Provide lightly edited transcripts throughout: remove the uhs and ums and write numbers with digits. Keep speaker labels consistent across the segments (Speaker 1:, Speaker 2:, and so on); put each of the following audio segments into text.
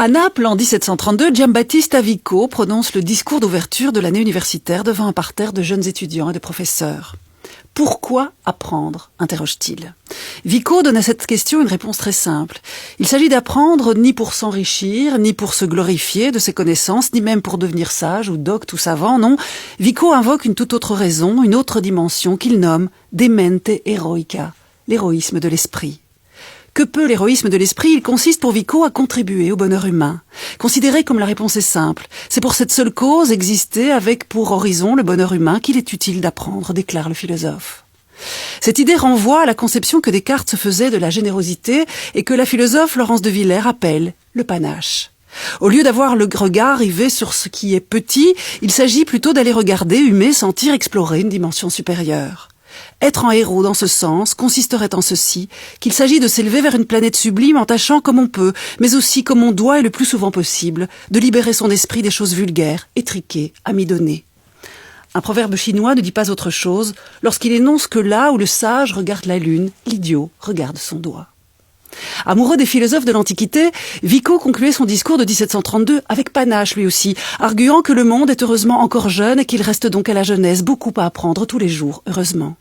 Speaker 1: À Naples, en 1732, Giambattista Vico prononce le discours d'ouverture de l'année universitaire devant un parterre de jeunes étudiants et de professeurs. « Pourquoi apprendre ?» interroge-t-il. Vico donne à cette question une réponse très simple. Il s'agit d'apprendre ni pour s'enrichir, ni pour se glorifier de ses connaissances, ni même pour devenir sage ou docte ou savant, non. Vico invoque une toute autre raison, une autre dimension qu'il nomme « de mente eroica », l'héroïsme de l'esprit. Que peut l'héroïsme de l'esprit? Il consiste pour Vico à contribuer au bonheur humain. Considéré comme la réponse est simple, c'est pour cette seule cause, exister avec pour horizon le bonheur humain, qu'il est utile d'apprendre, déclare le philosophe. Cette idée renvoie à la conception que Descartes se faisait de la générosité et que la philosophe Laurence de Villers appelle le panache. Au lieu d'avoir le regard rivé sur ce qui est petit, il s'agit plutôt d'aller regarder, humer, sentir, explorer une dimension supérieure. Être un héros dans ce sens consisterait en ceci, qu'il s'agit de s'élever vers une planète sublime en tâchant comme on peut, mais aussi comme on doit et le plus souvent possible, de libérer son esprit des choses vulgaires, étriquées, amidonnées. Un proverbe chinois ne dit pas autre chose lorsqu'il énonce que là où le sage regarde la lune, l'idiot regarde son doigt. Amoureux des philosophes de l'Antiquité, Vico concluait son discours de 1732 avec panache lui aussi, arguant que le monde est heureusement encore jeune et qu'il reste donc à la jeunesse beaucoup à apprendre tous les jours, heureusement.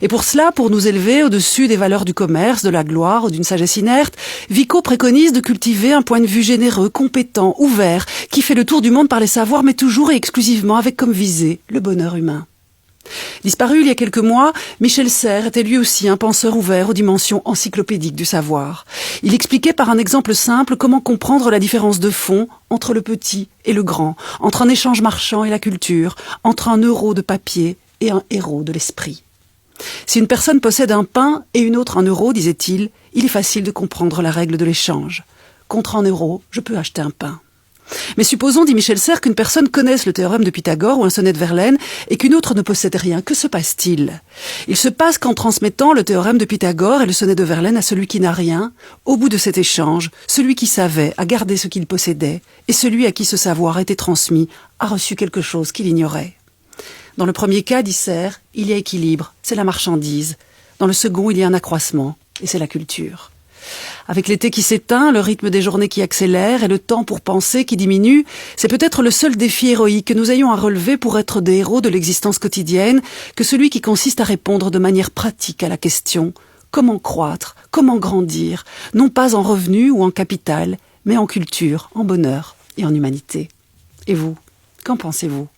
Speaker 1: Et pour cela, pour nous élever au-dessus des valeurs du commerce, de la gloire ou d'une sagesse inerte, Vico préconise de cultiver un point de vue généreux, compétent, ouvert, qui fait le tour du monde par les savoirs, mais toujours et exclusivement avec comme visée le bonheur humain. Disparu il y a quelques mois, Michel Serres était lui aussi un penseur ouvert aux dimensions encyclopédiques du savoir. Il expliquait par un exemple simple comment comprendre la différence de fond entre le petit et le grand, entre un échange marchand et la culture, entre un euro de papier et un héros de l'esprit. Si une personne possède un pain et une autre un euro, disait-il, il est facile de comprendre la règle de l'échange. Contre un euro, je peux acheter un pain. Mais supposons, dit Michel Serres, qu'une personne connaisse le théorème de Pythagore ou un sonnet de Verlaine et qu'une autre ne possède rien. Que se passe-t-il? Il se passe qu'en transmettant le théorème de Pythagore et le sonnet de Verlaine à celui qui n'a rien, au bout de cet échange, celui qui savait a gardé ce qu'il possédait et celui à qui ce savoir a été transmis a reçu quelque chose qu'il ignorait. Dans le premier cas, dit Serres, il y a équilibre, c'est la marchandise. Dans le second, il y a un accroissement, et c'est la culture. Avec l'été qui s'éteint, le rythme des journées qui accélère et le temps pour penser qui diminue, c'est peut-être le seul défi héroïque que nous ayons à relever pour être des héros de l'existence quotidienne que celui qui consiste à répondre de manière pratique à la question « Comment croître ? Comment grandir ?» non pas en revenus ou en capital, mais en culture, en bonheur et en humanité. Et vous, qu'en pensez-vous ?